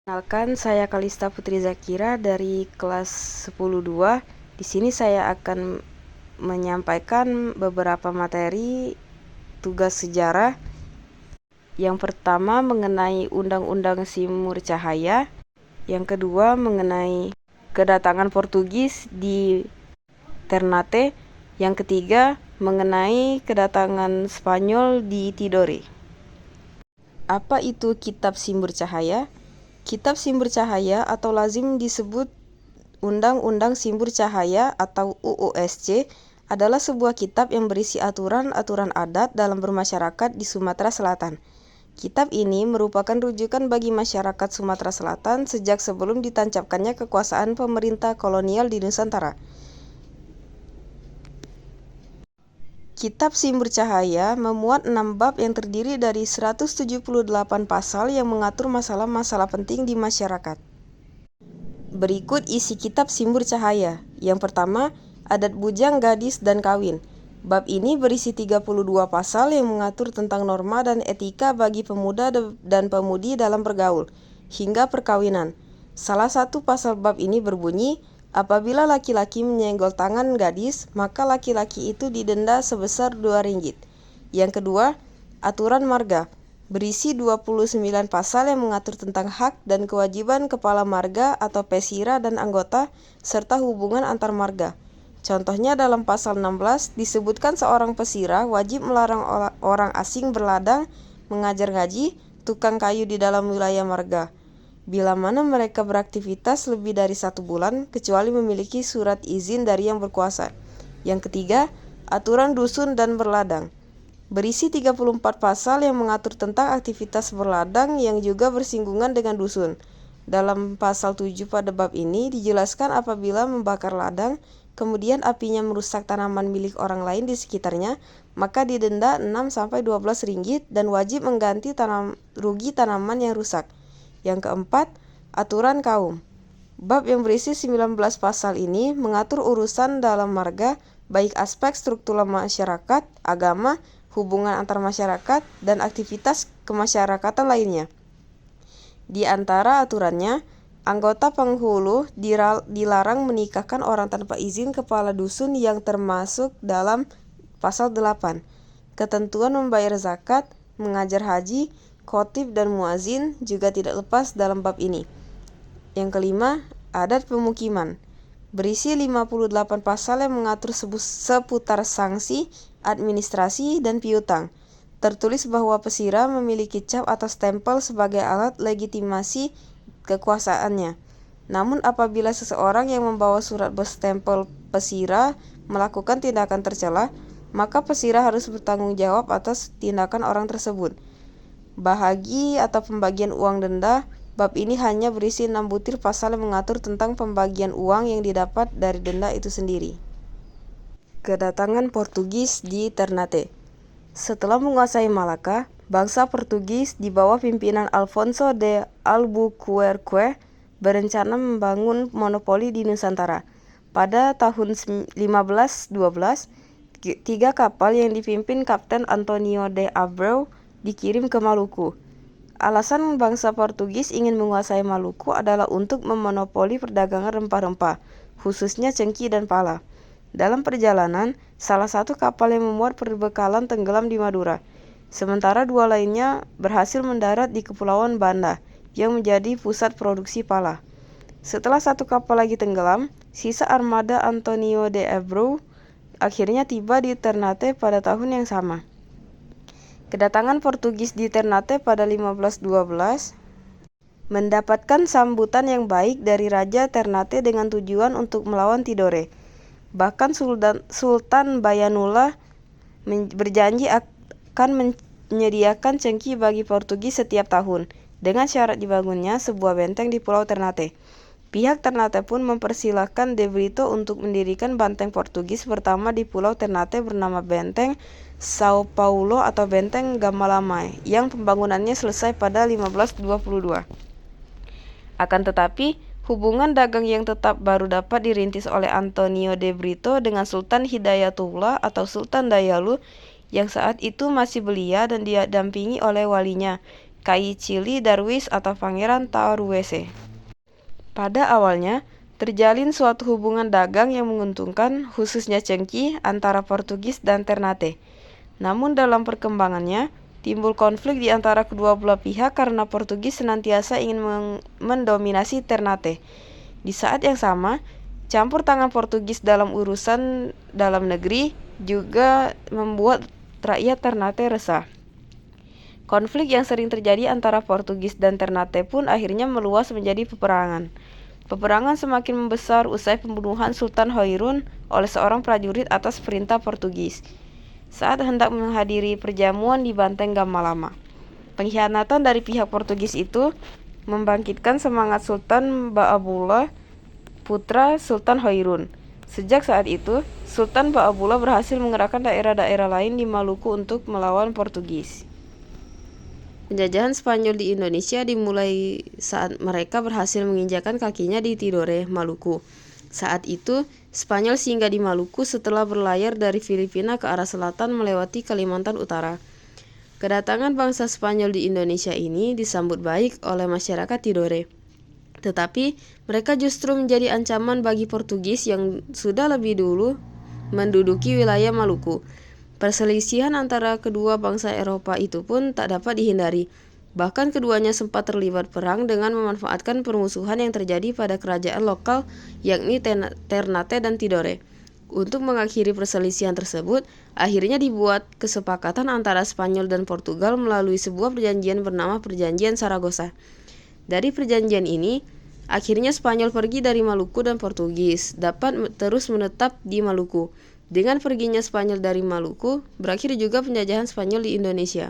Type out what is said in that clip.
Kenalkan, saya Kalista Putri Zakira dari kelas 10-2. Di sini saya akan menyampaikan beberapa materi tugas sejarah. Yang pertama mengenai Undang-Undang Simur Cahaya. Yang kedua mengenai kedatangan Portugis di Ternate. Yang ketiga mengenai kedatangan Spanyol di Tidore. Apa itu Kitab Simbur Cahaya? Kitab Simbur Cahaya atau lazim disebut Undang-Undang Simbur Cahaya atau UUSC adalah sebuah kitab yang berisi aturan-aturan adat dalam bermasyarakat di Sumatera Selatan. Kitab ini merupakan rujukan bagi masyarakat Sumatera Selatan sejak sebelum ditancapkannya kekuasaan pemerintah kolonial di Nusantara. Kitab Simbur Cahaya memuat 6 bab yang terdiri dari 178 pasal yang mengatur masalah-masalah penting di masyarakat. Berikut isi Kitab Simbur Cahaya. Yang pertama, adat bujang, gadis, dan kawin. Bab ini berisi 32 pasal yang mengatur tentang norma dan etika bagi pemuda dan pemudi dalam bergaul, hingga perkawinan. Salah satu pasal bab ini berbunyi, apabila laki-laki menyenggol tangan gadis, maka laki-laki itu didenda sebesar 2 ringgit. Yang kedua, aturan marga. Berisi 29 pasal yang mengatur tentang hak dan kewajiban kepala marga atau pesira dan anggota, serta hubungan antar marga. Contohnya dalam pasal 16 disebutkan seorang pesira wajib melarang orang asing berladang, mengajar ngaji, tukang kayu di dalam wilayah marga, bila mana mereka beraktivitas lebih dari 1 bulan, kecuali memiliki surat izin dari yang berkuasa. Yang ketiga, aturan dusun dan berladang. Berisi 34 pasal yang mengatur tentang aktivitas berladang yang juga bersinggungan dengan dusun. Dalam pasal 7 pada bab ini dijelaskan apabila membakar ladang, kemudian apinya merusak tanaman milik orang lain di sekitarnya, maka didenda 6-12 ringgit dan wajib mengganti rugi tanaman yang rusak. Yang keempat, aturan kaum. Bab yang berisi 19 pasal ini mengatur urusan dalam marga, baik aspek struktural masyarakat, agama, hubungan antar masyarakat, dan aktivitas kemasyarakatan lainnya. Di antara aturannya, anggota penghulu dilarang menikahkan orang tanpa izin kepala dusun yang termasuk dalam pasal 8. Ketentuan membayar zakat, mengajar haji, khotib dan muazin juga tidak lepas dalam bab ini. Yang kelima, adat pemukiman. Berisi 58 pasal yang mengatur seputar sanksi, administrasi, dan piutang. Tertulis bahwa pesira memiliki cap atau stempel sebagai alat legitimasi kekuasaannya. Namun apabila seseorang yang membawa surat berstempel pesira melakukan tindakan tercela, maka pesira harus bertanggung jawab atas tindakan orang tersebut. Bahagi atau pembagian uang denda. Bab ini hanya berisi 6 butir pasal yang mengatur tentang pembagian uang yang didapat dari denda itu sendiri. Kedatangan Portugis di Ternate. Setelah menguasai Malaka, bangsa Portugis di bawah pimpinan Alfonso de Albuquerque berencana membangun monopoli di Nusantara. Pada tahun 1512, 3 kapal yang dipimpin Kapten Antonio de Abreu dikirim ke Maluku. Alasan bangsa Portugis ingin menguasai Maluku adalah untuk memonopoli perdagangan rempah-rempah, khususnya cengkih dan pala. Dalam perjalanan, salah satu kapal yang memuat perbekalan tenggelam di Madura, sementara 2 lainnya berhasil mendarat di Kepulauan Banda, yang menjadi pusat produksi pala. Setelah 1 kapal lagi tenggelam, sisa armada Antonio de Abreu akhirnya tiba di Ternate pada tahun yang sama. Kedatangan Portugis di Ternate pada 1512 mendapatkan sambutan yang baik dari Raja Ternate dengan tujuan untuk melawan Tidore. Bahkan Sultan Bayanulla berjanji akan menyediakan cengkih bagi Portugis setiap tahun, dengan syarat dibangunnya sebuah benteng di Pulau Ternate. Pihak Ternate pun mempersilahkan De Brito untuk mendirikan benteng Portugis pertama di Pulau Ternate bernama Benteng Sao Paulo atau Benteng Gamalamai, yang pembangunannya selesai pada 1522. Akan tetapi, hubungan dagang yang tetap baru dapat dirintis oleh Antonio de Brito dengan Sultan Hidayatullah atau Sultan Dayalu, yang saat itu masih belia dan didampingi oleh walinya, Kai Chili Darwish atau Pangeran Taruwese. Pada awalnya, terjalin suatu hubungan dagang yang menguntungkan, khususnya cengki, antara Portugis dan Ternate. Namun dalam perkembangannya, timbul konflik di antara kedua belah pihak karena Portugis senantiasa ingin mendominasi Ternate. Di saat yang sama, campur tangan Portugis dalam urusan dalam negeri juga membuat rakyat Ternate resah. Konflik yang sering terjadi antara Portugis dan Ternate pun akhirnya meluas menjadi peperangan. Peperangan semakin membesar usai pembunuhan Sultan Hoirun oleh seorang prajurit atas perintah Portugis saat hendak menghadiri perjamuan di Banteng Gamalama. Pengkhianatan dari pihak Portugis itu membangkitkan semangat Sultan Ba'abullah, putra Sultan Hoirun. Sejak saat itu, Sultan Ba'abullah berhasil mengerahkan daerah-daerah lain di Maluku untuk melawan Portugis. Penjajahan Spanyol di Indonesia dimulai saat mereka berhasil menginjakan kakinya di Tidore, Maluku. Saat itu, Spanyol singgah di Maluku setelah berlayar dari Filipina ke arah selatan melewati Kalimantan Utara. Kedatangan bangsa Spanyol di Indonesia ini disambut baik oleh masyarakat Tidore. Tetapi, mereka justru menjadi ancaman bagi Portugis yang sudah lebih dulu menduduki wilayah Maluku. Perselisihan antara kedua bangsa Eropa itu pun tak dapat dihindari. Bahkan keduanya sempat terlibat perang dengan memanfaatkan permusuhan yang terjadi pada kerajaan lokal yakni Ternate dan Tidore. Untuk mengakhiri perselisihan tersebut, akhirnya dibuat kesepakatan antara Spanyol dan Portugal melalui sebuah perjanjian bernama Perjanjian Saragossa. Dari perjanjian ini, akhirnya Spanyol pergi dari Maluku dan Portugis dapat terus menetap di Maluku. Dengan perginya Spanyol dari Maluku, berakhir juga penjajahan Spanyol di Indonesia.